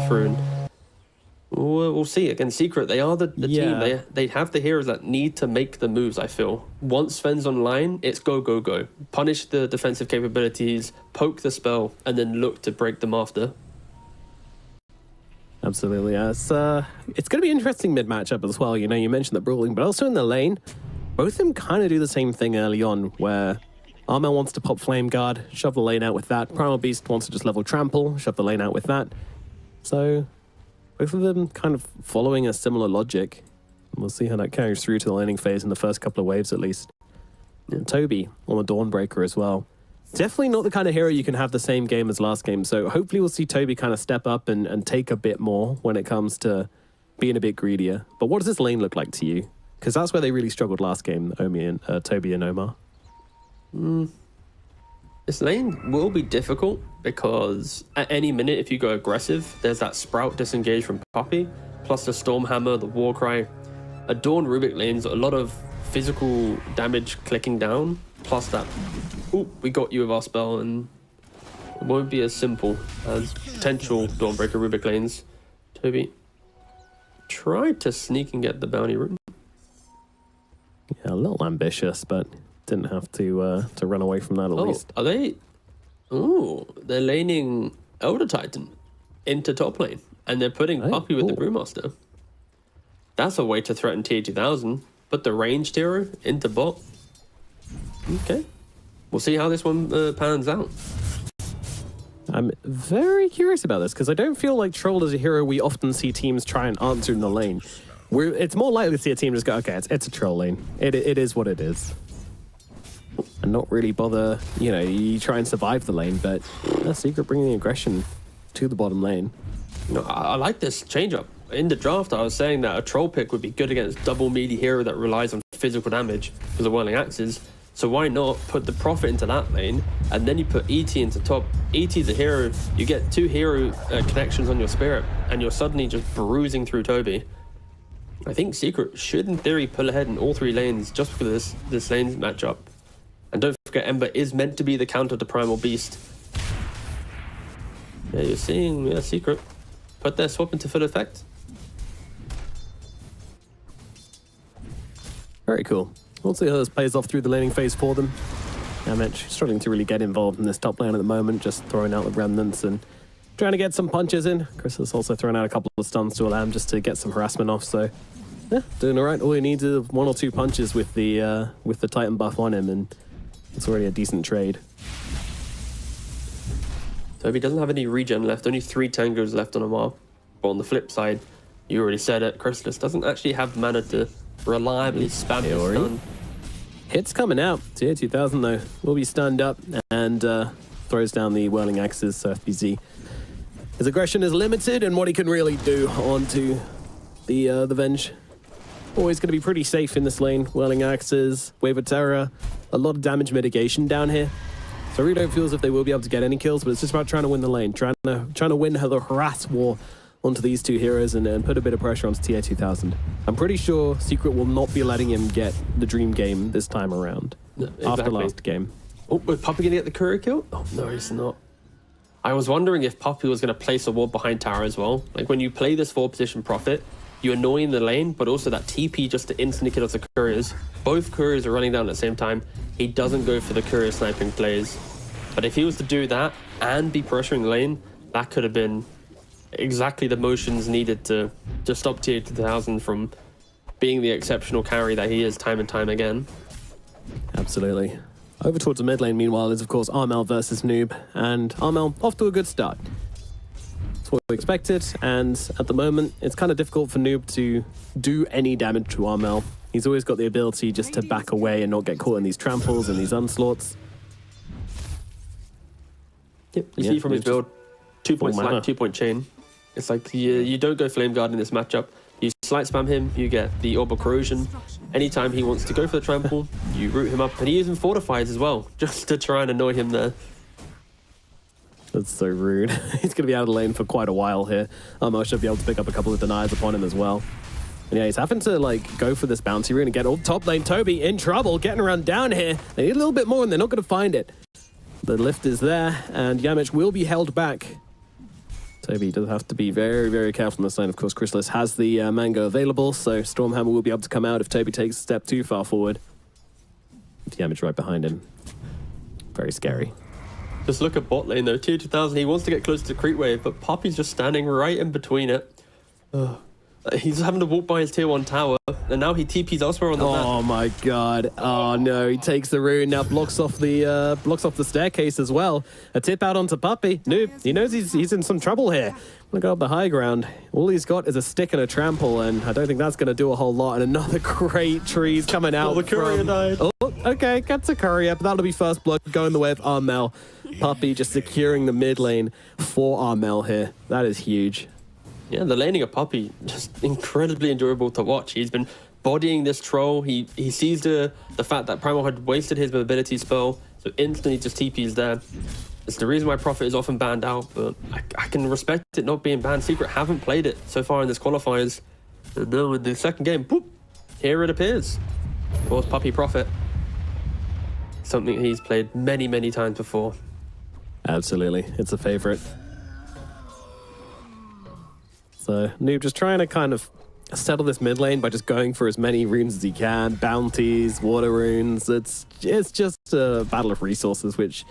through. And we'll see. Against Secret, they are the team. They have the heroes that need to make the moves, I feel. Once Sven's online, it's go, go, go. Punish the defensive capabilities, poke the spell, and then look to break them after. Absolutely. It's going to be an interesting mid-matchup as well. You know, you mentioned the brawling, but also in the lane, both of them kind of do the same thing early on, where Armel wants to pop Flame Guard, shove the lane out with that. Primal Beast wants to just level Trample, shove the lane out with that. So both of them kind of following a similar logic. We'll see how that carries through to the laning phase in the first couple of waves at least. And Toby on the Dawnbreaker as well. Definitely not the kind of hero you can have the same game as last game. So hopefully we'll see Toby kind of step up and take a bit more when it comes to being a bit greedier. But what does this lane look like to you? Because that's where they really struggled last game, Toby and Omar. This lane will be difficult because at any minute, if you go aggressive, there's that Sprout disengage from Puppey, plus the Stormhammer, the Warcry. A Dawn Rubik lane's a lot of physical damage clicking down, plus that, ooh, we got you with our spell, and it won't be as simple as potential Dawnbreaker Rubik lanes. Toby tried to sneak and get the bounty room. Yeah, a little ambitious, but didn't have to run away from that at least. Are they? Ooh, they're laning Elder Titan into top lane, and they're putting Puppey with the Brewmaster. That's a way to threaten TA2000. Put the ranged hero into bot. Okay, we'll see how this one pans out. I'm very curious about this because I don't feel like Troll is a hero we often see teams try and answer in the lane. It's more likely to see a team just go, okay, it's a Troll lane. It is what it is. And not really bother, you know, you try and survive the lane, but Secret bringing the aggression to the bottom lane. No, I like this change up. In the draft, I was saying that a Troll pick would be good against double melee hero that relies on physical damage because of Whirling Axes. So why not put the Prophet into that lane, and then you put ET into top. ET's a hero, you get 2 hero connections on your Spirit, and you're suddenly just bruising through Toby. I think Secret should, in theory, pull ahead in all 3 lanes just because of this lane's matchup. And don't forget, Ember is meant to be the counter to Primal Beast. Yeah, you're seeing Secret put their swap into full effect. Very cool. We'll see how this plays off through the laning phase for them. Yamich struggling to really get involved in this top lane at the moment, just throwing out the remnants and trying to get some punches in. Chris has also thrown out a couple of stuns to Alam just to get some harassment off, so yeah, doing all right. All he needs is 1 or 2 punches with the Titan buff on him, and it's already a decent trade. So if he doesn't have any regen left, only 3 tangos left on Omar. But on the flip side, you already said it, Chrysalis doesn't actually have mana to reliably spam his stun. Hits coming out. TA2000 though will be stunned up and throws down the Whirling Axes, so FBZ. His aggression is limited and what he can really do onto the Venge. Always going to be pretty safe in this lane. Whirling Axes, Wave of Terror, a lot of damage mitigation down here. So I really don't feel as if they will be able to get any kills, but it's just about trying to win the lane, trying to win the harass war onto these 2 heroes and put a bit of pressure onto TA2000. I'm pretty sure Secret will not be letting him get the dream game this time around. No, exactly. After last game. Oh, is Puppey going to get the courier kill? Oh, no, he's not. I was wondering if Puppey was going to place a ward behind tower as well. Like when you play this 4-position Prophet, you annoy in the lane, but also that TP just to instantly kill off the couriers. Both couriers are running down at the same time. He doesn't go for the courier sniping plays. But if he was to do that and be pressuring the lane, that could have been exactly the motions needed to stop TA2000 from being the exceptional carry that he is time and time again. Absolutely. Over towards the mid lane, meanwhile, is of course Armel versus Noob, and Armel off to a good start. That's what we expected, and at the moment, it's kind of difficult for Noob to do any damage to Armel. He's always got the ability just to back away and not get caught in these tramples and these onslaughts. Yep, you see from his build, 2-point slack, 2-point chain. It's like you don't go Flame Guard in this matchup. You slight spam him, you get the Orb of Corrosion. Anytime he wants to go for the trample, you root him up. And he even fortifies as well, just to try and annoy him there. That's so rude. He's going to be out of the lane for quite a while here. I should be able to pick up a couple of denies upon him as well. And yeah, he's having to like go for this bounty rune and get all top lane. Toby in trouble, getting run down here. They need a little bit more and they're not going to find it. The lift is there, and Yamich will be held back. Toby does have to be very, very careful on this lane. Of course, Chrysalis has the Mango available, so Stormhammer will be able to come out if Toby takes a step too far forward. Damage right behind him. Very scary. Just look at bot lane though. Tier 2000, he wants to get close to Creep Wave, but Poppy's just standing right in between it. He's having to walk by his tier 1 tower, and now he TP's elsewhere on the map. Oh my god. Oh no, he takes the rune, now blocks off the staircase as well. A tip out onto Puppy. Noob, he knows he's in some trouble here. Gonna go up the high ground. All he's got is a stick and a trample, and I don't think that's gonna do a whole lot. And another great tree's coming out. The courier died. Oh, okay, gets a courier, but that'll be first blood going the way of Armel. Puppy just securing the mid lane for Armel here. That is huge. Yeah, the laning of Puppy, just incredibly enjoyable to watch. He's been bodying this troll. He sees the fact that Primal had wasted his mobility spell, so instantly just TP's there. It's the reason why Prophet is often banned out, but I can respect it not being banned. Secret haven't played it so far in this qualifiers. And now in the second game, boop, here it appears. Of course, Puppy Prophet. Something he's played many, many times before. Absolutely, it's a favorite. So Noob just trying to kind of settle this mid lane by just going for as many runes as he can, bounties, water runes. It's just a battle of resources, which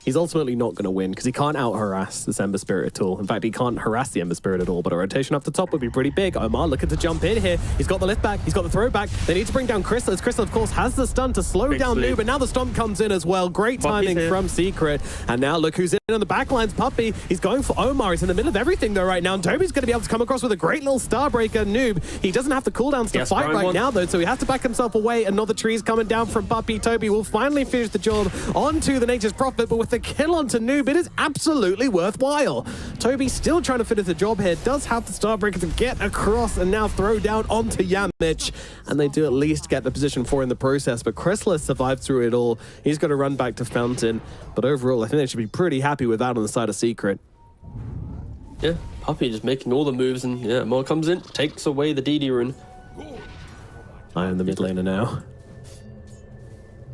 he's ultimately not going to win because he can't out-harass this Ember Spirit at all. In fact, he can't harass the Ember Spirit at all, but a rotation up the top would be pretty big. Omar looking to jump in here. He's got the lift back. He's got the throw back. They need to bring down Chrysalis. Chrysalis, of course, has the stun to slow down Noob, but now the stomp comes in as well. Great timing from Secret. And now look who's in on the backlines. Puppy. He's going for Omar. He's in the middle of everything, though, right now. And Toby's going to be able to come across with a great little Starbreaker. Noob, he doesn't have the cooldowns to fight right now, though, so he has to back himself away. Another tree's coming down from Puppy. Toby will finally finish the job onto the Nature's Prophet, but with the kill onto Noob, it is absolutely worthwhile. Toby still trying to finish the job here, does have the Starbreaker to get across and now throw down onto Yamich, and they do at least get the position 4 in the process, but Chrysalis survived through it all. He's got to run back to Fountain, but overall I think they should be pretty happy with that on the side of Secret. Yeah, Puppy just making all the moves, and yeah, Mo comes in, takes away the DD rune. I am the mid laner now.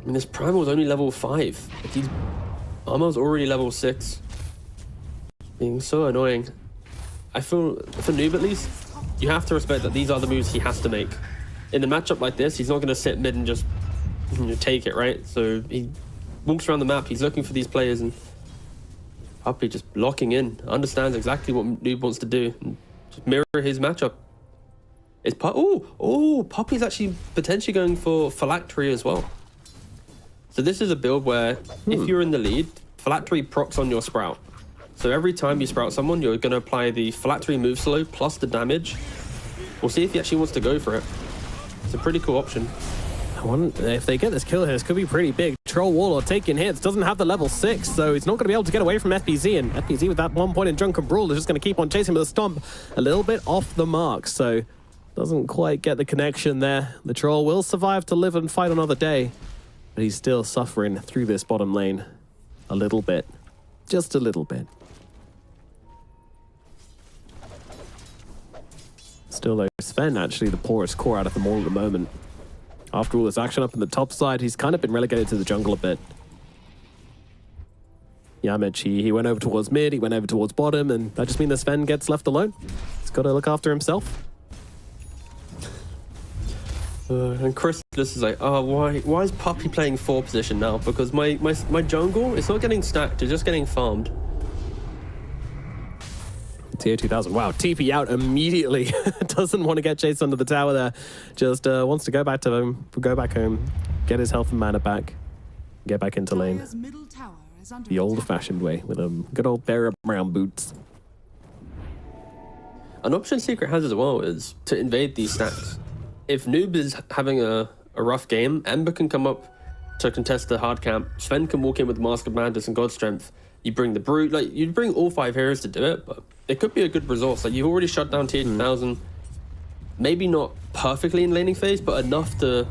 I mean, this Primal's only level 5. He's Armel's already level 6. Being so annoying. I feel, for Noob at least, you have to respect that these are the moves he has to make. In a matchup like this, he's not going to sit mid and just take it, right? So he walks around the map, he's looking for these players, and Puppy just locking in, understands exactly what Noob wants to do, and just mirror his matchup. It's Puppy's actually potentially going for Phylactery as well. So this is a build where if you're in the lead, Phylactery procs on your Sprout. So every time you Sprout someone, you're going to apply the Phylactery move slow plus the damage. We'll see if he actually wants to go for it. It's a pretty cool option. I wonder if they get this kill here, this could be pretty big. Troll Warlord taking hits, doesn't have the level 6, so he's not going to be able to get away from FBZ, and FBZ with that 1 point in Drunken Brawl is just going to keep on chasing with a stomp a little bit off the mark, so doesn't quite get the connection there. The Troll will survive to live and fight another day, but he's still suffering through this bottom lane a little bit. Just a little bit. Still though, Sven actually the poorest core out of them all at the moment. After all this action up in the top side, he's kind of been relegated to the jungle a bit. Yamich, he went over towards mid, he went over towards bottom, and that just means that Sven gets left alone. He's got to look after himself. And Chris, this is like, oh, why is Puppy playing 4 position now? Because my jungle, it's not getting stacked, it's just getting farmed. Tier 2000, wow, TP out immediately. Doesn't want to get chased under the tower there. Just wants to go back home, get his health and mana back, get back into lane. The old-fashioned way with a good old pair of brown boots. An option Secret has as well is to invade these stacks. If Noob is having a rough game, Ember can come up to contest the hard camp. Sven can walk in with Mask of Madness and God Strength. You bring the Brute, like you bring all 5 heroes to do it, but it could be a good resource. Like you've already shut down Tier 2000. Maybe not perfectly in laning phase, but enough to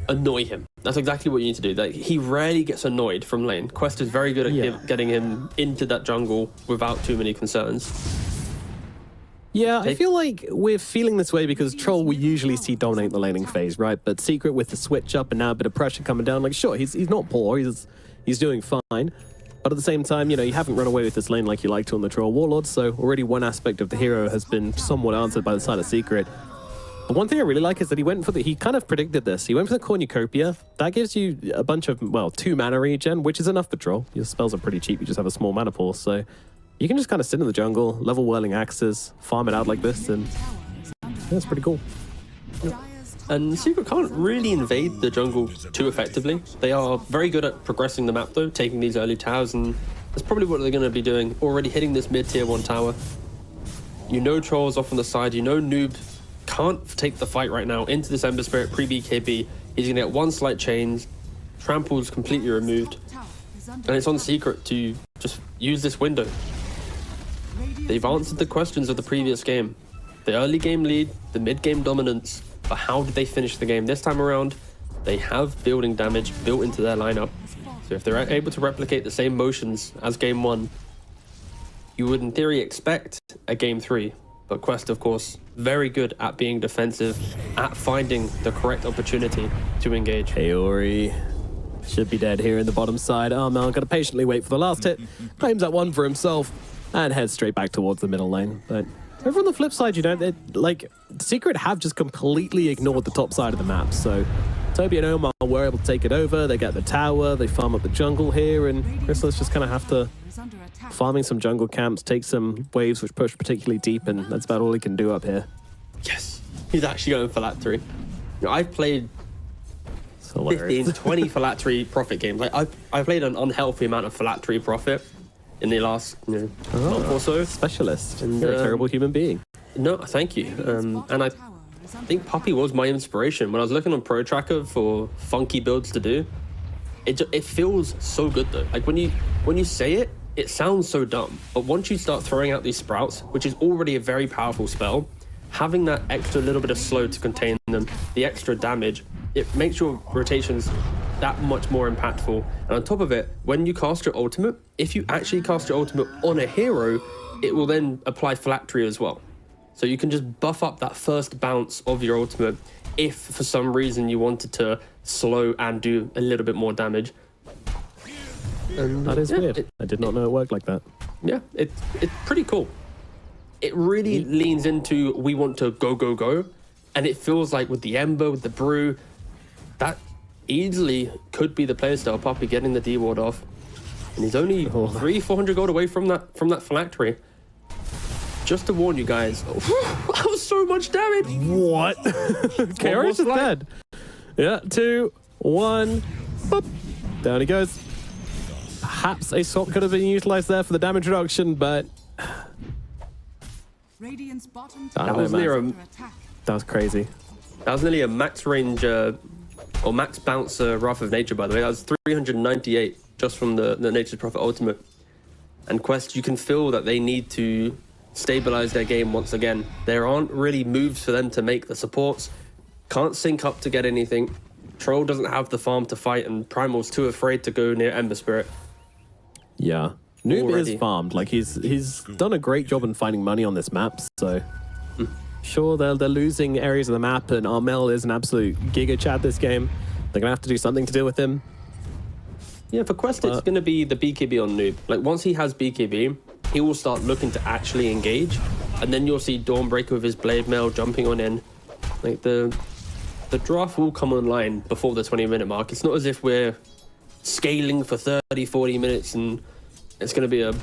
annoy him. That's exactly what you need to do. Like, he rarely gets annoyed from lane. Quest is very good at getting him into that jungle without too many concerns. Yeah, I feel like we're feeling this way because Troll we usually see dominate the laning phase, right? But Secret with the switch up and now a bit of pressure coming down, like sure, he's not poor, he's doing fine. But at the same time, you know, you haven't run away with this lane like you like to on the Troll Warlord, so already one aspect of the hero has been somewhat answered by the side of Secret. But one thing I really like is that he kind of predicted this. He went for the Cornucopia. That gives you a bunch of, well, 2 mana regen, which is enough for Troll. Your spells are pretty cheap, you just have a small mana pool, so you can just kind of sit in the jungle, level Whirling Axes, farm it out like this, and that's pretty cool. And Secret can't really invade the jungle too effectively. They are very good at progressing the map though, taking these early towers, and that's probably what they're going to be doing, already hitting this mid-tier 1 tower. You know Troll's off on the side, you know Noob can't take the fight right now into this Ember Spirit pre-BKB. He's going to get one slight change, Trample's completely removed, and it's on Secret to just use this window. They've answered the questions of the previous game. The early game lead, the mid-game dominance, but how did they finish the game this time around? They have building damage built into their lineup. So if they're able to replicate the same motions as game 1, you would in theory expect a game 3. But Quest, of course, very good at being defensive, at finding the correct opportunity to engage. Kaori should be dead here in the bottom side. Armel got to patiently wait for the last hit, claims that one for himself, and heads straight back towards the middle lane. But over on the flip side, you know, Secret have just completely ignored the top side of the map. So Toby and Omar were able to take it over. They get the tower, they farm up the jungle here, and Chrysalis just kind of have to farming some jungle camps, take some waves which push particularly deep, and that's about all he can do up here. Yes, he's actually going for Phylactery. You know, I've played 15, 20 Phylactery Prophet games. Like I've played an unhealthy amount of Phylactery Prophet in the last month or so. Specialist. And you're a terrible human being. No, thank you. And I think Puppey was my inspiration. When I was looking on Pro Tracker for funky builds to do, it feels so good though. Like when you say it, it sounds so dumb. But once you start throwing out these sprouts, which is already a very powerful spell, having that extra little bit of slow to contain them, the extra damage, it makes your rotations that much more impactful. And on top of it, when you cast your ultimate, if you actually cast your ultimate on a hero, it will then apply Phylactery as well. So you can just buff up that first bounce of your ultimate if for some reason you wanted to slow and do a little bit more damage. And that is weird. I did not know it worked like that. Yeah, it's pretty cool. It really leans into we want to go, go, go. And it feels like with the Ember, with the Brew, that easily could be the playstyle. Puppey getting the D ward off, and he's only 300-400 gold away from that Phylactery. Just to warn you guys, that was so much damage. What? Kaori's is dead. Yeah, 2, 1, boop. Down he goes. Perhaps a swap could have been utilized there for the damage reduction, but that was near that was crazy. That was nearly a max range or max bounce Wrath of Nature, by the way. That was 398 just from the Nature's Prophet ultimate. And Quest, you can feel that they need to stabilize their game once again. There aren't really moves for them to make. The supports can't sync up to get anything. Troll doesn't have the farm to fight, and Primal's too afraid to go near Ember Spirit. Yeah. Noob is farmed. Like he's done a great job in finding money on this map, so sure they're losing areas of the map, and Armel is an absolute giga chad this game. They're gonna have to do something to deal with him. Yeah, for Quest it's gonna be the BKB on Noob. Like once he has BKB, he will start looking to actually engage, and then you'll see Dawnbreaker with his Blade Mail jumping on in. Like the draft will come online before the 20-minute mark. It's not as if we're scaling for 30-40 minutes and it's going to be a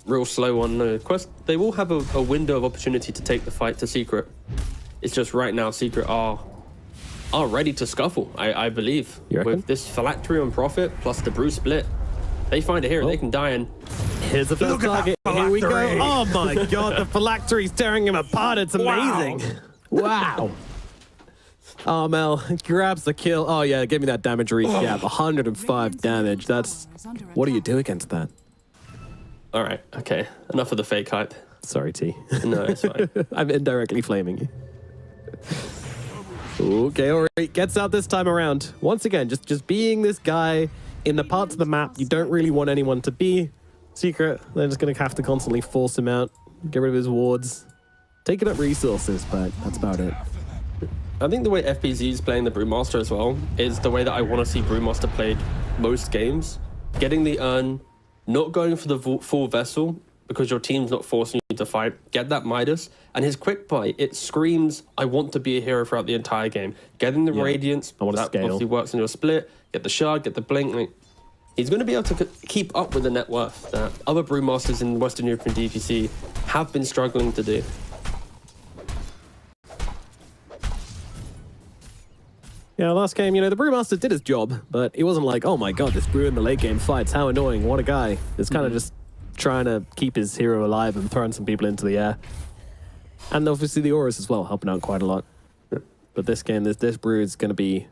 real slow one. No, Quest, they will have a window of opportunity to take the fight to Secret. It's just right now Secret are ready to scuffle, I believe. With this Phylactery on Prophet plus the Brew split, they find a hero they can die in. Here's the first target. Here we go. Oh my god, the Phylactery's tearing him apart. It's amazing. Wow. Armel grabs the kill. Oh yeah, give me that damage recap. 105 damage. That's... What do you do against that? All right, okay. Enough of the fake hype. Sorry, T. No, it's fine. I'm indirectly flaming you. Okay, all right. Gets out this time around. Once again, just being this guy in the parts of the map you don't really want anyone to be. Secret, they're just going to have to constantly force him out, get rid of his wards, taking up resources, but that's about it. I think the way FBZ is playing the Brewmaster as well is the way that I want to see Brewmaster played most games. Getting the urn, not going for the full vessel because your team's not forcing you to fight. Get that Midas. And his quick buy, it screams, I want to be a hero throughout the entire game. Getting the Radiance, I want to that scale. obviously works in your split. Get the Shard, get the Blink. Like, he's going to be able to keep up with the net worth that other Brewmasters in Western Europe and DPC have been struggling to do. Yeah, last game, the Brewmaster did his job, but he wasn't like, oh my god, this Brew in the late game fights, how annoying, what a guy. It's kind of just trying to keep his hero alive and throwing some people into the air. And obviously the Auras as well, helping out quite a lot. But this game, this Brew is going to be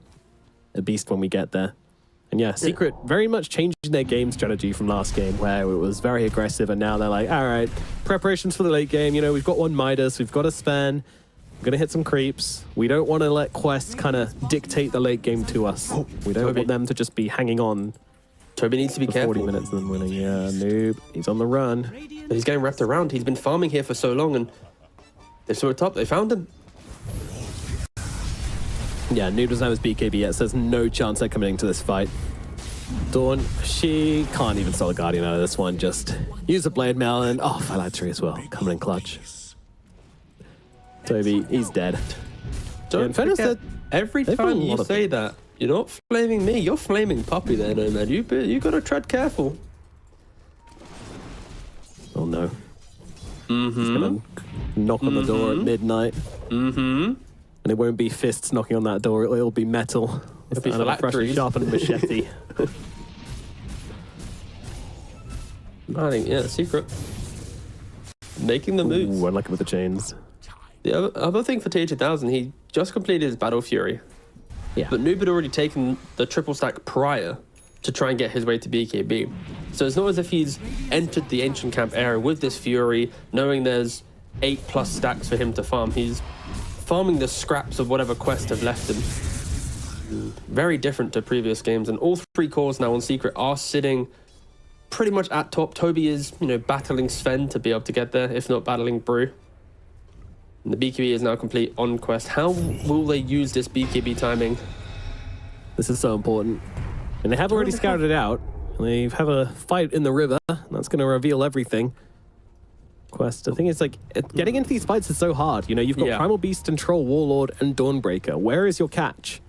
a beast when we get there. And yeah, Secret very much changing their game strategy from last game, where it was very aggressive, and now they're like, all right, preparations for the late game, we've got one Midas, we've got a Sven, we're going to hit some creeps. We don't want to let Quest kind of dictate the late game to us. We don't want them to just be hanging on Toby needs to be for careful. 40 minutes and then winning. Yeah, Noob, he's on the run. But he's getting wrapped around. He's been farming here for so long, and they saw it up. They found him. Yeah, Noob doesn't have his BKB yet, so there's no chance they're coming into this fight. Dawn, she can't even sell a Guardian out of this one. Just use a Blade Mail and, Phylactery as well, coming in clutch. Toby, he's dead. Don't in fairness, forget, every they've got a time you lot of- say that, you're not flaming me, you're flaming Puppey there, no man. You got to tread careful. Oh no. He's gonna knock on the door at midnight. And it won't be fists knocking on that door, it'll be metal. It'll be And a freshly phylacteries. sharpened machete. I think, yeah, Secret. Making the moves. Ooh, I like it with the chains. The other thing for T2000, he just completed his Battle Fury. Yeah. But Noob had already taken the triple stack prior to try and get his way to BKB. So it's not as if he's entered the Ancient Camp area with this Fury, knowing there's 8+ stacks for him to farm. He's farming the scraps of whatever Quest have left him. Very different to previous games, and all 3 cores now on Secret are sitting pretty much at top. Toby is, battling Sven to be able to get there, if not battling Brew. And the BKB is now complete on Quest. How will they use this BKB timing? This is so important. And they have already scouted it out. They have a fight in the river. That's going to reveal everything. Quest, I think it's like, getting into these fights is so hard. You've got Yeah. Primal Beast and Troll, Warlord, and Dawnbreaker. Where is your catch?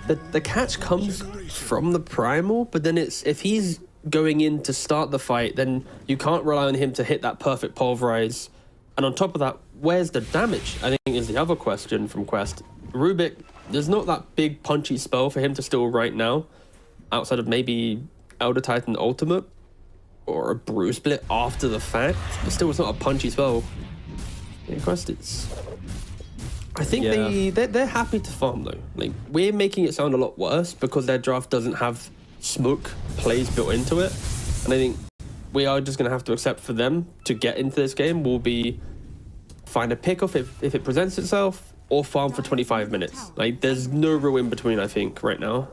The catch comes from the Primal, but then it's if he's going in to start the fight, then you can't rely on him to hit that perfect pulverize. And on top of that, where's the damage? I think is the other question from Quest. Rubik, there's not that big punchy spell for him to steal right now, outside of maybe Elder Titan Ultimate or a Brew Split after the fact. But still, it's not a punchy spell. Yeah, Quest, I think they're happy to farm though. Like, we're making it sound a lot worse because their draft doesn't have smoke plays built into it, and I think we are just going to have to accept for them to get into this game will be find a pick off if it presents itself, or farm for 25 minutes. Like, there's no real in between, I think, right now.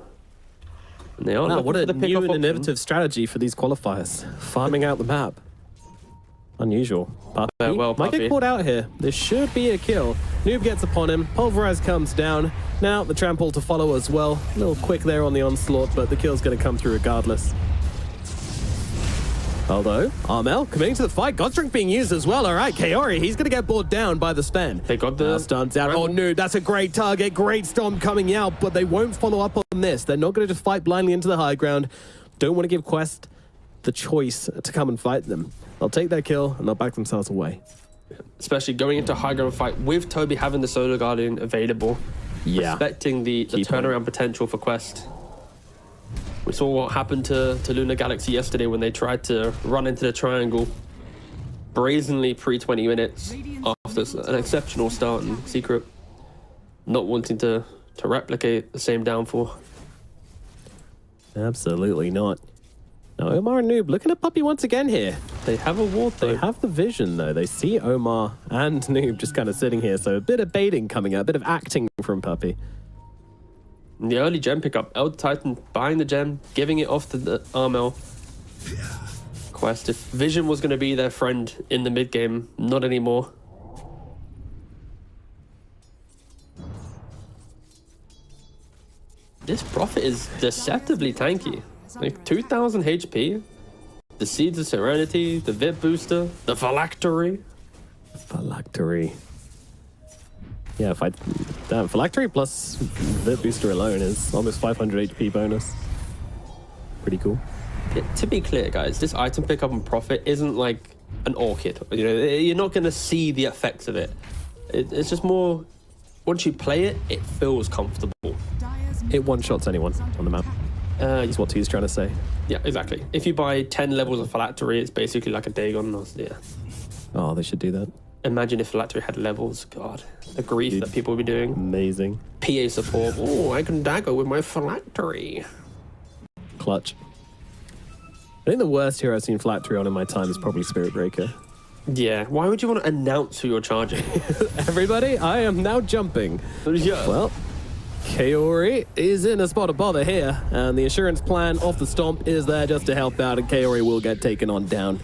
And they are Wow, looking what for a the new pick-off and option. innovative strategy for these qualifiers. Farming out the map. Unusual. Puppey Farewell, might Puppey. get caught out here. This should be a kill. Noob gets upon him. Pulverize comes down. Now the trample to follow as well. A little quick there on the onslaught, but the kill's going to come through regardless. Although, Armel committing to the fight. Godstrength being used as well. All right, Kaori, he's going to get brought down by the Sven. They got the Now stuns out. Oh, no, that's a great target. Great storm coming out, but they won't follow up on this. They're not going to just fight blindly into the high ground. Don't want to give Quest the choice to come and fight them. They'll take their kill and they'll back themselves away. Especially going into high ground fight with Toby having the Solar Guardian available. Yeah. Respecting the Key point. turnaround potential for Quest. We saw what happened to Lunar Galaxy yesterday when they tried to run into the triangle brazenly pre-20 minutes after an exceptional start in Secret, not wanting to replicate the same downfall. Absolutely not. Now, Omar and Noob looking at Puppey once again here. They have a ward They though. have the vision, though. They see Omar and Noob just kind of sitting here, so a bit of baiting coming out, a bit of acting from Puppey. In the early gem pickup, Elder Titan buying the gem, giving it off to the Armel. Quest, if Vision was going to be their friend in the mid game, not anymore. This Prophet is deceptively tanky. Like 2,000 HP, the Seeds of Serenity, the VIP booster, the Phylactery. Phylactery. Yeah, if I damn, Phylactery plus VIP booster alone is almost 500 HP bonus. Pretty cool. Yeah, to be clear, guys, this item pickup and profit isn't like an orchid. You know, you're not going to see the effects of it. It's just more, once you play it, it feels comfortable. It one-shots anyone on the map. Is what T's trying to say. Yeah, exactly. If you buy 10 levels of Phylactery, it's basically like a Dagon. Yeah. Oh, they should do that. Imagine if Phylactery had levels. God, the grief that people would be doing. Amazing. PA support. Oh, I can dagger with my Phylactery. Clutch. I think the worst hero I've seen Phylactery on in my time is probably Spirit Breaker. Yeah, why would you want to announce who you're charging? Everybody, I am now jumping. Yeah. Well, Kaori is in a spot of bother here, and the assurance plan off the stomp is there just to help out, and Kaori will get taken on down.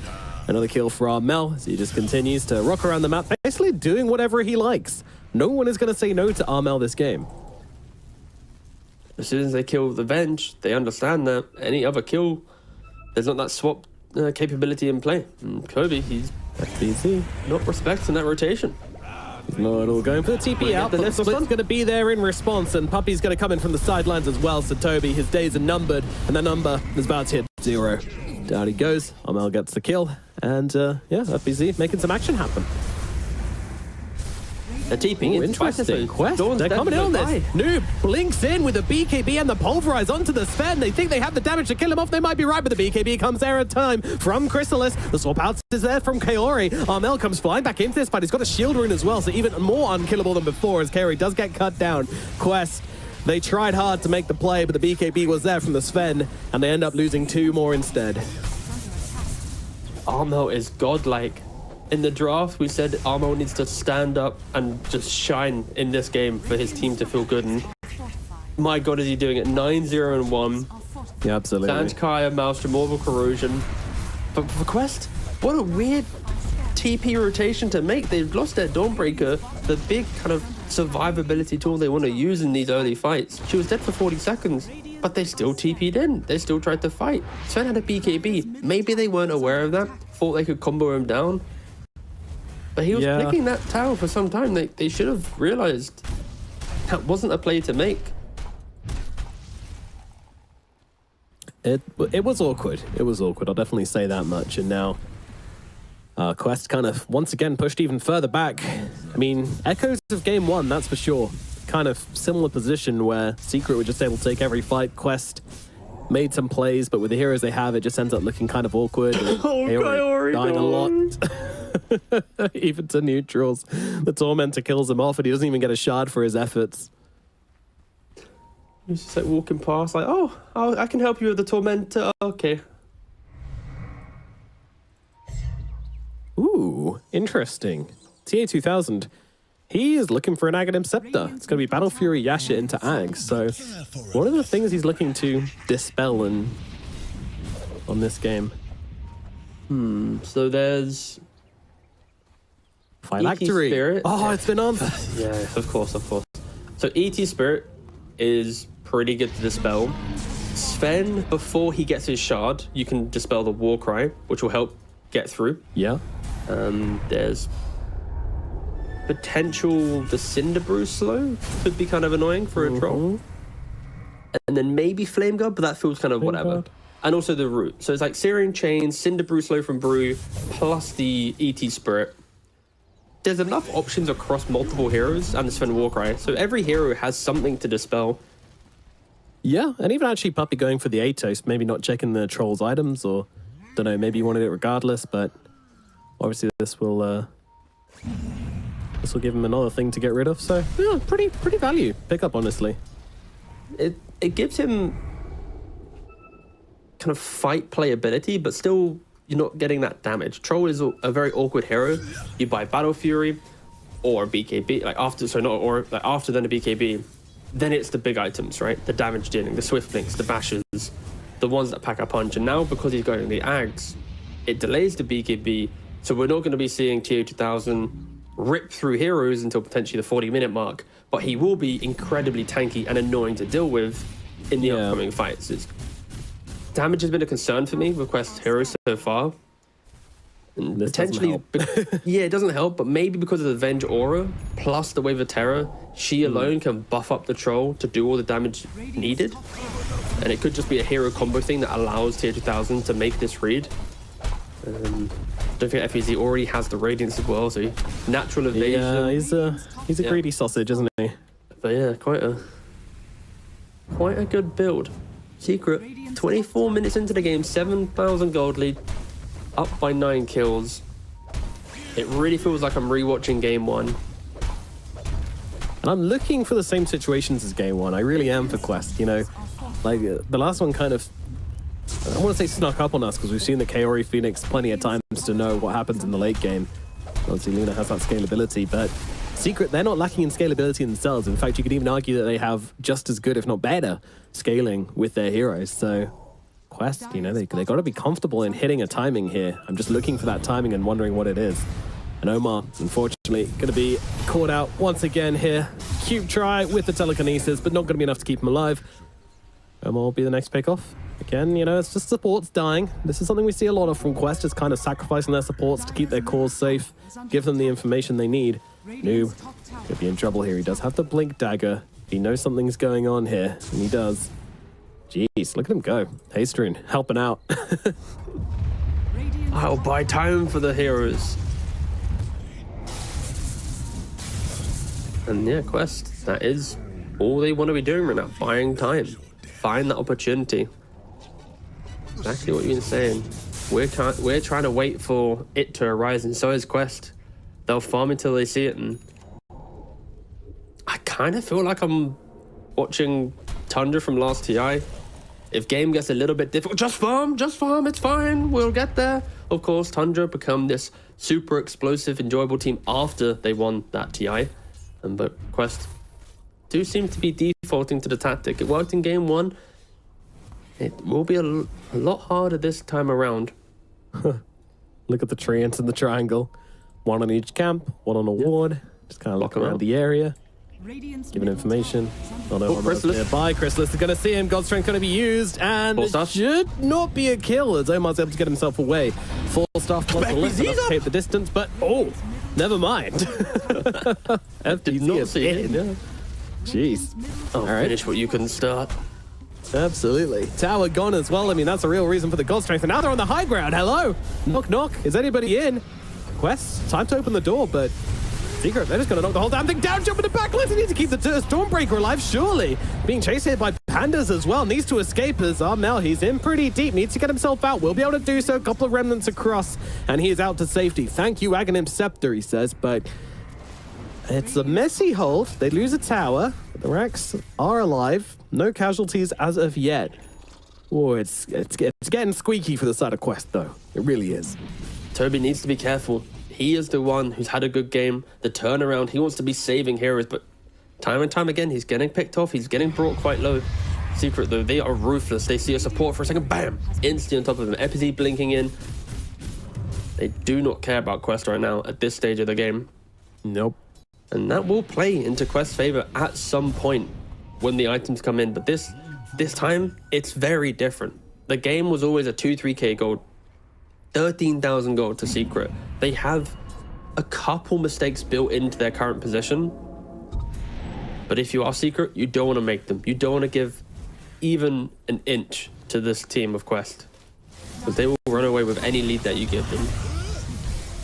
Another kill for Armel as he just continues to rock around the map, basically doing whatever he likes. No one is going to say no to Armel this game. As soon as they kill the Venge, they understand that any other kill, there's not that swap capability in play. And Kobe, he's FBC. not respecting that rotation. He's not at all going for the TP out, but the split's going to be there in response, and Puppy's going to come in from the sidelines as well, so Toby, his days are numbered, and that number is about to hit 0. Down he goes, Armel gets the kill, and yeah, FBZ making some action happen. A TP. Ooh, interesting quest. They're coming in on this. Noob blinks in with the BKB and the Pulverize onto the Sven. They think they have the damage to kill him off. They might be right, but the BKB comes there at time from Chrysalis. The swap out is there from Kaori. Armel comes flying back into this fight. He's got a shield rune as well, so even more unkillable than before as Kaori does get cut down. Quest. They tried hard to make the play, but the BKB was there from the Sven, and they end up losing 2 more instead. Armel is godlike. In the draft, we said Armel needs to stand up and just shine in this game for his team to feel good. And my God, is he doing it? 9-0-1. Yeah, absolutely. Sanskaya, Maelstrom, Orbital Corrosion. But for Quest, what a weird TP rotation to make. They've lost their Dawnbreaker, the big kind of survivability tool they want to use in these early fights. She was dead for 40 seconds, but they still TP'd in. They still tried to fight. Sven had a BKB. Maybe they weren't aware of that, thought they could combo him down. But he was flicking that tower for some time. They should have realized that wasn't a play to make. It was awkward. It was awkward. I'll definitely say that much. And now Quest kind of once again pushed even further back. I mean, echoes of game 1, that's for sure. Kind of similar position where Secret were just able to take every fight. Quest made some plays, but with the heroes they have, it just ends up looking kind of awkward. Kaori dying a lot. Even to neutrals. The Tormentor kills him off, and he doesn't even get a shard for his efforts. He's just like walking past, like, oh, I can help you with the Tormentor. Okay. Ooh, interesting. TA2000. He is looking for an Aghanim Scepter. It's going to be Battle Fury Yasha into Ag. So, what are the things he's looking to dispel on this game? So there's Phylactery. Spirit. Oh, it's been answered. Yeah, of course. So ET Spirit is pretty good to dispel. Sven, before he gets his shard, you can dispel the Warcry, which will help get through. Yeah. There's potential the Cinderbrew slow could be kind of annoying for a troll. And then maybe Flame Guard, but that feels kind of whatever. Guard. And also the root. So it's like Searing Chain, Cinderbrew slow from Brew, plus the ET Spirit. There's enough options across multiple heroes and the Sven Warcry. So every hero has something to dispel. Yeah, and even actually Puppy going for the Atos, maybe not checking the troll's items, or don't know, maybe he wanted it regardless, but obviously this will give him another thing to get rid of. So yeah, pretty value pickup, honestly. It gives him kind of fight playability, but still you're not getting that damage. Troll is a very awkward hero. You buy Battle Fury or BKB, after then a BKB, then it's the big items, right? The damage dealing, the Swift Links, the Bashes, the ones that pack a punch. And now because he's going the Ags, it delays the BKB, so we're not going to be seeing TA2000 rip through heroes until potentially the 40-minute mark, but he will be incredibly tanky and annoying to deal with in the upcoming fights. damage has been a concern for me with Quest Heroes so far. And This doesn't potentially, yeah, it doesn't help, but maybe because of the Venge Aura plus the Wave of Terror, she alone can buff up the Troll to do all the damage needed. And it could just be a hero combo thing that allows Tier 2000 to make this read. Don't forget FEZ already has the Radiance as well, so natural evasion. Yeah, he's a greedy sausage, isn't he? But yeah, quite a good build. Secret, 24 minutes into the game, 7,000 gold lead, up by 9 kills. It really feels like I'm rewatching game 1. And I'm looking for the same situations as game 1. I really am for Quest, you know. Like, the last one kind of, I don't want to say snuck up on us because we've seen the Kaori Phoenix plenty of times to know what happens in the late game. Obviously, Luna has that scalability, but Secret, they're not lacking in scalability themselves. In fact, you could even argue that they have just as good, if not better, scaling with their heroes. So Quest, you know, they got to be comfortable in hitting a timing here. I'm just looking for that timing and wondering what it is. And Omar, unfortunately, going to be caught out once again here. Cute try with the telekinesis, but not going to be enough to keep him alive. Omar will be the next pick off. Again, you know, it's just supports dying. This is something we see a lot of from Quest, is kind of sacrificing their supports to keep their cores safe, give them the information they need. Noob could be in trouble here. He does have the Blink Dagger. He knows something's going on here, and he does. Jeez, look at him go. Haystrin helping out. I'll buy time for the heroes. And yeah, Quest, that is all they want to be doing right now, buying time. Find that opportunity. Exactly what you've been saying. We're trying to wait for it to arise, and so is Quest. They'll farm until they see it, and I kind of feel like I'm watching Tundra from last TI. If game gets a little bit difficult, just farm, it's fine, we'll get there. Of course, Tundra become this super explosive, enjoyable team after they won that TI. But Quest do seem to be defaulting to the tactic. It worked in game 1. It will be a lot harder this time around. Look at the treants in the triangle. One on each camp, one on a ward. Just kind of looking around the area, giving information. Oh no, Chrysalis. nearby. Chrysalis is going to see him. God's Strength going to be used, and it should not be a kill as Omar's able to get himself away. 4 staff plus the lift to take the distance, but oh, never mind. FTZ is in. Yeah. Jeez. All right. Finish what you couldn't start. Absolutely. Tower gone as well. I mean, that's a real reason for the God Strength. And now they're on the high ground. Hello? Knock, knock. Is anybody in? Quest, time to open the door, but Secret, they're just going to knock the whole damn thing down, jump in the back. They need to keep the Stormbreaker alive, surely. Being chased here by Pandas as well. Needs to escape as Armel, he's in pretty deep. Needs to get himself out. Will be able to do so. A couple of remnants across, and he is out to safety. Thank you, Aghanim Scepter, he says, but it's a messy hold. They lose a tower. The Rax are alive. No casualties as of yet. Oh, it's getting squeaky for the side of Quest, though. It really is. Toby needs to be careful. He is the one who's had a good game. The turnaround, he wants to be saving heroes, but time and time again, he's getting picked off. He's getting brought quite low. Secret, though, they are ruthless. They see a support for a second, bam! Instantly on top of him. FZ blinking in. They do not care about Quest right now at this stage of the game. Nope. And that will play into Quest's favor at some point when the items come in. But this time, it's very different. The game was always a 2-3k gold. 13,000 gold to Secret. They have a couple mistakes built into their current position. But if you are Secret, you don't want to make them. You don't want to give even an inch to this team of Quest, because they will run away with any lead that you give them.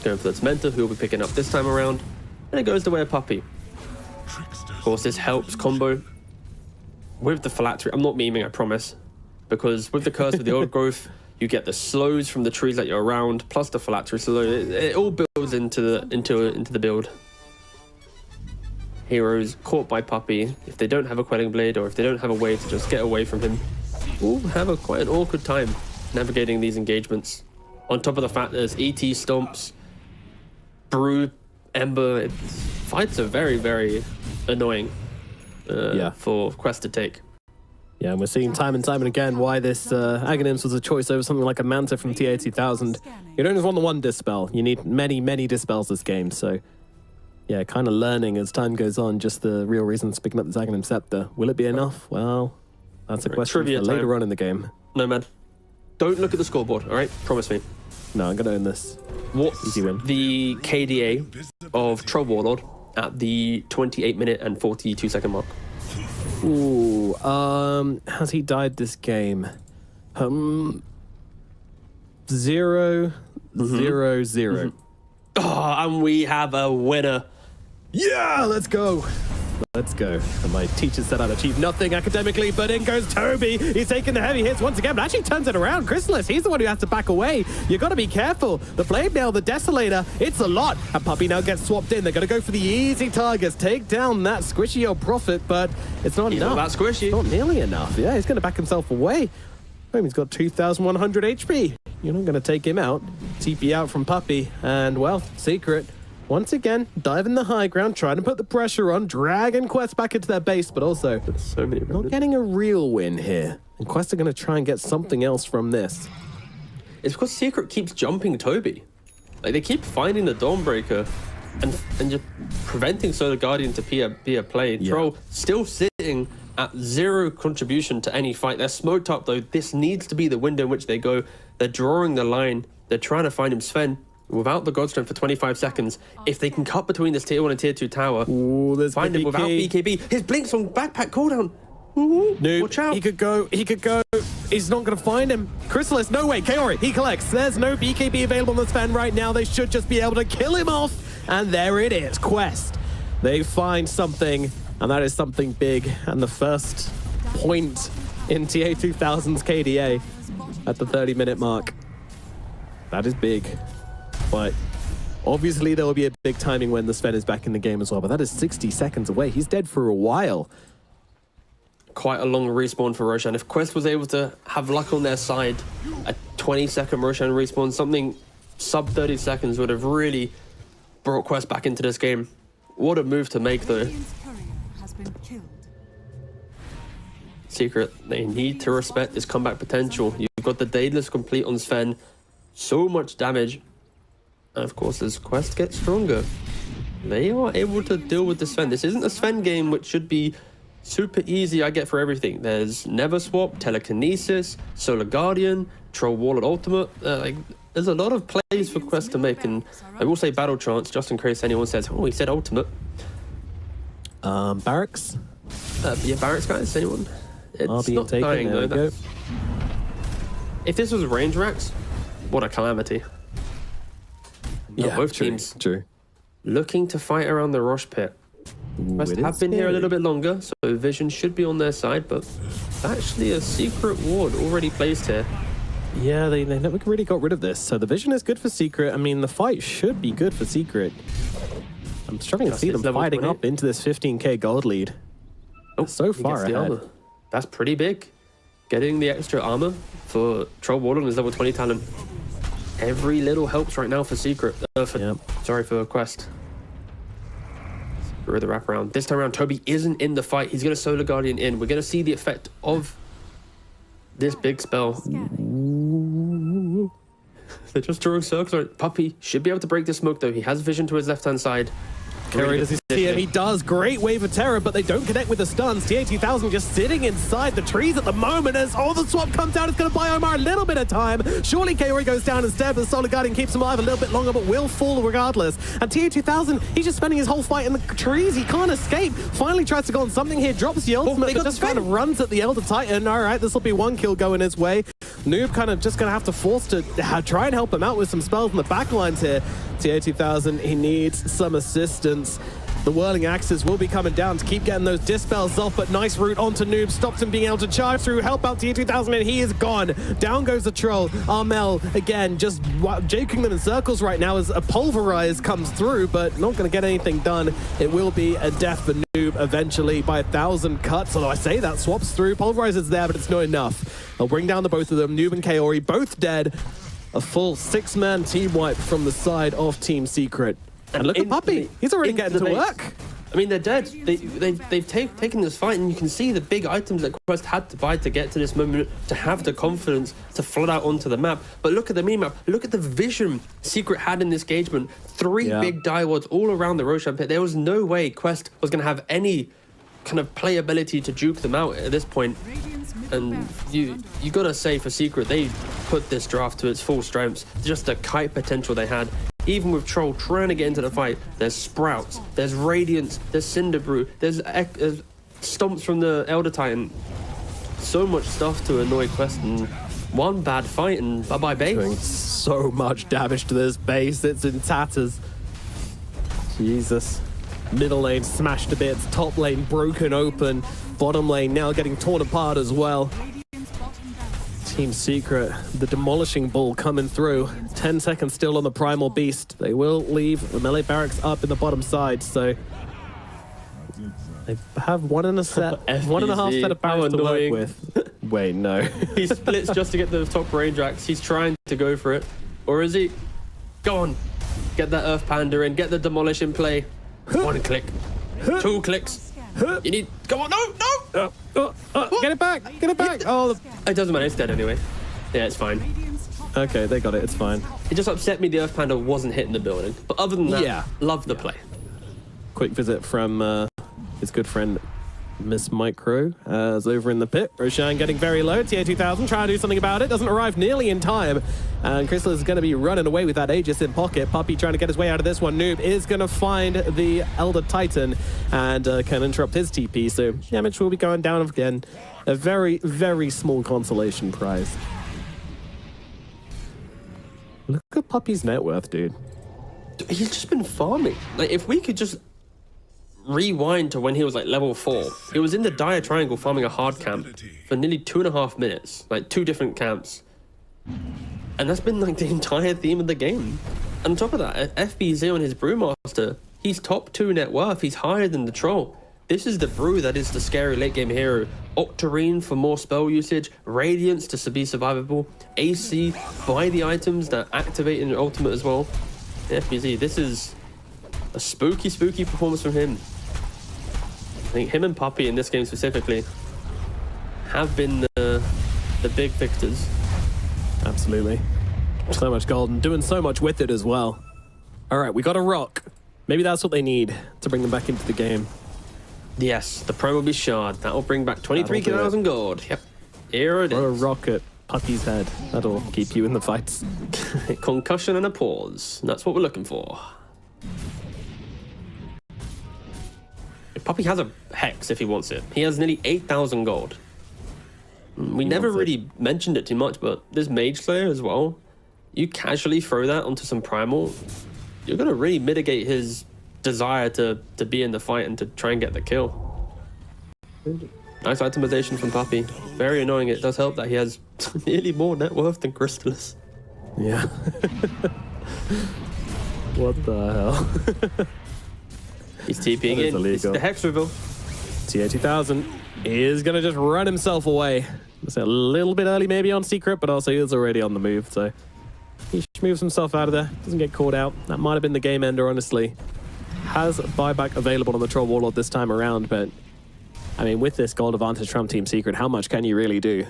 Going for the Tormentor, who will be picking up this time around. And it goes the way of Puppey. Of course, this helps combo with the Phylactery. I'm not memeing, I promise. Because with the Curse of the Old Growth, you get the slows from the trees that you're around, plus the Phylactery. So it all builds into the build. Heroes caught by Puppey, if they don't have a Quelling Blade or if they don't have a way to just get away from him, will have quite an awkward time navigating these engagements. On top of the fact there's ET stomps, Brew, Ember. Fights are very, very annoying for Quest to take. Yeah, and we're seeing time and time and again why this Aghanims was a choice over something like a Manta from TA2000. You don't just want the one Dispel. You need many, many Dispels this game. So, yeah, kind of learning as time goes on just the real reasons picking up the Aghanim Scepter. Will it be enough? Well, that's a question for later on in the game. Nomad. don't look at the scoreboard, all right? Promise me. No, I'm going to own this. What's Easy win. the KDA of Troll Warlord at the 28-minute and 42-second mark? Ooh, has he died this game? 0, 0, 0. Oh, and we have a winner. Yeah, let's go. Let's go. And my teacher said I'd achieve nothing academically, but in goes Toby. He's taking the heavy hits once again, but actually turns it around. Chrysalis, he's the one who has to back away. You got to be careful. The Blade Nail, the Desolator, it's a lot. And Puppey now gets swapped in. They're going to go for the easy targets. Take down that squishy old Prophet, but it's not enough. Not that squishy. It's not nearly enough. Yeah, he's going to back himself away. He's got 2,100 HP. You're not going to take him out. TP out from Puppey. And, well, Secret, once again, diving the high ground, trying to put the pressure on, dragging Quest back into their base, but also So many not getting a real win here. And Quest are going to try and get something else from this. It's because Secret keeps jumping Toby. Like, they keep finding the Dawnbreaker and just preventing Solar Guardian to be a play. Yeah. Troll still sitting at 0 contribution to any fight. They're smoked up, though. This needs to be the window in which they go. They're drawing the line. They're trying to find him. Sven, without the God Strength for 25 seconds, if they can cut between this tier 1 and tier 2 tower, Ooh, there's find him BKB. without BKB. His Blinks on backpack cooldown. Ooh, Noob, watch out. he could go. He's not going to find him. Chrysalis, no way. Kaori, he collects. There's no BKB available on the Sven right now. They should just be able to kill him off. And there it is, Quest. They find something, and that is something big. And the first point in TA 2000's KDA at the 30-minute mark. That is big. But obviously there will be a big timing when the Sven is back in the game as well. But that is 60 seconds away. He's dead for a while. Quite a long respawn for Roshan. If Quest was able to have luck on their side, a 20-second Roshan respawn, something sub 30 seconds would have really brought Quest back into this game. What a move to make, though. Secret, they need to respect this comeback potential. You've got the Daedalus complete on Sven. So much damage. And of course, as Quest gets stronger, they are able to deal with the Sven. This isn't a Sven game which should be super easy, I get for everything. There's Never Swap, Telekinesis, Solar Guardian, Troll Warlord Ultimate. There's a lot of plays for Quest to make, and I will say Battle Trance, just in case anyone says, oh, he said Ultimate. Barracks? Yeah, Barracks, guys, anyone? It's RB not taken, dying, there though. we go. If this was range racks, what a calamity. Yeah, both true, teams true. looking to fight around the Rosh pit. Quest It have is been here a scary. little bit longer, so Vision should be on their side, but actually a secret ward already placed here. Yeah, they never really got rid of this. So the vision is good for Secret. I mean, the fight should be good for Secret. I'm struggling to see them Justice level fighting 20. up into this 15k gold lead. Oh, So he far gets the ahead. armor. That's pretty big. Getting the extra armor for Troll Warlord on his level 20 talent. Every little helps right now for Secret. Yep. Sorry, for Quest. Through the wraparound. This time around, Toby isn't in the fight. He's going to Solar Guardian in. We're going to see the effect of this big spell. They're just drawing circles. Right. Puppey should be able to break the smoke, though. He has vision to his left-hand side. Kerry, does he see him? He does. Great wave of terror, but they don't connect with the stuns. TA2000 just sitting inside the trees at the moment as all the swap comes out. It's going to buy Omar a little bit of time. Surely Kaori goes down instead, but the Solar Guardian keeps him alive a little bit longer, but will fall regardless. And TA2000, he's just spending his whole fight in the trees. He can't escape. Finally tries to go on something here, drops the ultimate, they but got just the kind of Sven. runs at the Elder Titan. All right, this will be one kill going his way. Noob kind of just going to have to force to try and help him out with some spells in the backlines here. TA2000, he needs some assistance. The Whirling Axes will be coming down to keep getting those dispels off, but nice route onto Noob, stops him being able to charge through, help out TA2000, and he is gone. Down goes the Troll. Armel, again, just jaking them in circles right now as a Pulverize comes through, but not going to get anything done. It will be a death for Noob eventually by 1,000 cuts, although I say that swaps through. Pulverize is there, but it's not enough. They'll bring down the both of them. Noob and Kaori both dead. A full 6-man team wipe from the side of Team Secret. And look at Puppey. He's already getting to work. I mean, they're dead. They've taken this fight, and you can see the big items that Quest had to buy to get to this moment, to have the confidence to flood out onto the map. But look at the meme map. Look at the vision Secret had in this engagement. 3 big diewards all around the Roshan pit. There was no way Quest was going to have any kind of playability to juke them out at this point. And you gotta say for Secret, they put this draft to its full strengths. Just the kite potential they had. Even with Troll trying to get into the fight, there's Sprouts, there's Radiance, there's Cinderbrew, there's stomps from the Elder Titan. So much stuff to annoy Quest, and one bad fight and bye-bye base. Doing so much damage to this base. It's in tatters. Jesus. Middle lane smashed to bits. Top lane broken open. Bottom lane now getting torn apart as well. Team Secret, the demolishing ball coming through. 10 seconds still on the Primal Beast. They will leave the melee barracks up in the bottom side, so they have one and a half set of barracks to work with. Wait, no. He splits just to get the top range axe. He's trying to go for it. Or is he? Go on. Get that Earth Panda in. Get the demolish in play. 1 click. 2 clicks. You need... Come on. No. Get it back. Get it back. Oh, It doesn't matter. It's dead anyway. Yeah, it's fine. okay, they got it. It's fine. It just upset me the Earth Panda wasn't hitting the building. But other than that, Yeah. love the play. Quick visit from his good friend Miss Micro is over in the pit. Roshan getting very low. TA2000 trying to do something about it. Doesn't arrive nearly in time. And Crystal is going to be running away with that Aegis in pocket. Puppey trying to get his way out of this one. Noob is going to find the Elder Titan and can interrupt his TP. So damage will be going down again. A very, very small consolation prize. Look at Puppey's net worth, dude. He's just been farming. Like, if we could just rewind to when he was like level 4, he was in the Dire Triangle farming a hard camp for nearly 2.5 minutes, like 2 different camps, and that's been like the entire theme of the game. And on top of that, FBZ on his Brewmaster, he's top 2 net worth. He's higher than the Troll. This is the Brew that is the scary late game hero. Octarine for more spell usage, Radiance to be survivable, AC, buy the items that activate in your ultimate as well. FBZ, this is a spooky performance from him. I think him and Puppey in this game specifically have been the big victors. Absolutely. So much gold and doing so much with it as well. All right, we got a rock. Maybe that's what they need to bring them back into the game. Yes, the Primal Beast Shard. That'll bring back 23,000 gold. Yep. Here it Throw a is. rock at Puppey's head. That'll keep you in the fights. Concussion and a pause. That's what we're looking for. Puppey has a Hex if he wants it. He has nearly 8,000 gold. We never really mentioned it too much, but this Mage Slayer as well, you casually throw that onto some Primal, you're going to really mitigate his desire to be in the fight and to try and get the kill. Nice itemization from Puppey. Very annoying. It does help that he has nearly more net worth than Crystallis. Yeah. What the hell? He's TPing That is in. It's illegal. the Hex reveal. TA2000 is going to just run himself away. It's a little bit early maybe on Secret, but also he's already on the move, so he moves himself out of there. Doesn't get caught out. That might have been the game ender, honestly. Has buyback available on the Troll Warlord this time around, but I mean, with this gold advantage from Team Secret, how much can you really do?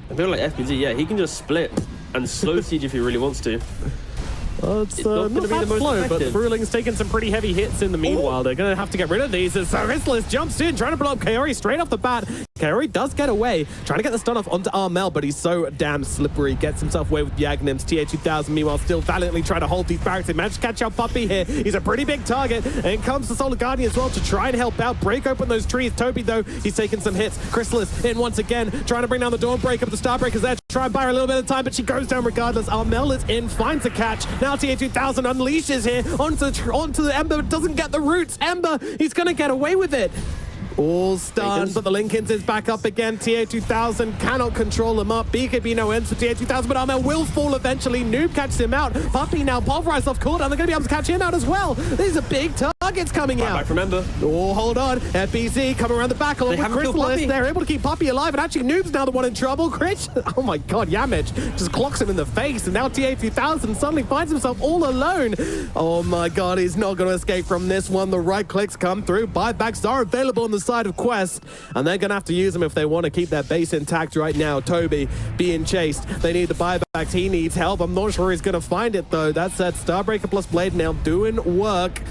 I feel like FBZ, yeah, he can just split and slow siege if he really wants to. Well, it's not not gonna be that the most slow, but effective. Brewling's taking some pretty heavy hits in the meanwhile. They're going to have to get rid of these as Crystallis jumps in, trying to blow up Kaori straight off the bat. Kaori does get away, trying to get the stun off onto Armel, but he's so damn slippery. Gets himself away with the Aghanims. TA2000, meanwhile, still valiantly trying to hold these barracks. They managed to catch out Puppey here. He's a pretty big target, and in comes the Solar Guardian as well to try and help out, break open those trees. Toby, though, he's taking some hits. Crystallis in once again, trying to bring down the Dawn, break up the Starbreakers there, try and buy her a little bit of time, but she goes down regardless. Armel is in, finds a catch. Now TA2000 unleashes here onto the Ember, but doesn't get the roots. Ember, he's going to get away with it. All stunned, but the Lincolns is back up again. TA2000 cannot control them up. BKB no ends for TA2000, but Armel will fall eventually. Noob catches him out. Puppey now pulverized off cooldown. They're going to be able to catch him out as well. These are big targets coming out. Back, remember. Oh, hold on. FBZ coming around the back along with haven't killed Crystallis. Puppey. They're able to keep Puppey alive, and actually Noob's now the one in trouble. Critch, oh my god, Yamich just clocks him in the face, and now TA2000 suddenly finds himself all alone. Oh my god, he's not going to escape from this one. The right clicks come through. Buybacks are available on the side of Quest, and they're going to have to use them if they want to keep their base intact right now. Toby being chased. They need the buybacks. He needs help. I'm not sure he's going to find it, though. That said, Starbreaker plus Blade now doing work.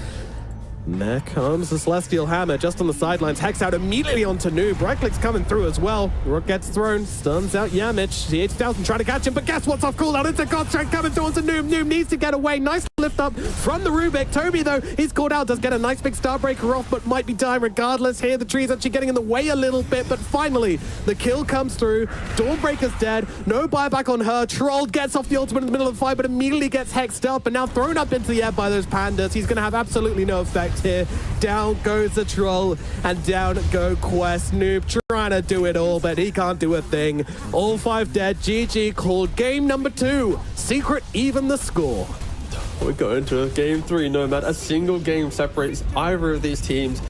And there comes the Celestial Hammer just on the sidelines. Hex out immediately onto Noob. Right click's coming through as well. Rook gets thrown, stuns out Yamich. CH1000 trying to catch him, but guess what's off cooldown? It's a God Strike coming towards the Noob. Noob needs to get away. Nice lift up from the Rubik. Toby, though, he's caught out. Does get a nice big Starbreaker off, but might be dying regardless. Here, the tree's actually getting in the way a little bit, but finally, the kill comes through. Dawnbreaker's dead. No buyback on her. Troll gets off the ultimate in the middle of the fight, but immediately gets hexed up and now thrown up into the air by those pandas. He's going to have absolutely no effect here. Down goes the Troll, and down go Quest. Noob trying to do it all, but he can't do a thing. All 5 dead. GG called game number 2. Secret even the score. We're going to game 3. No matter a single game separates either of these teams.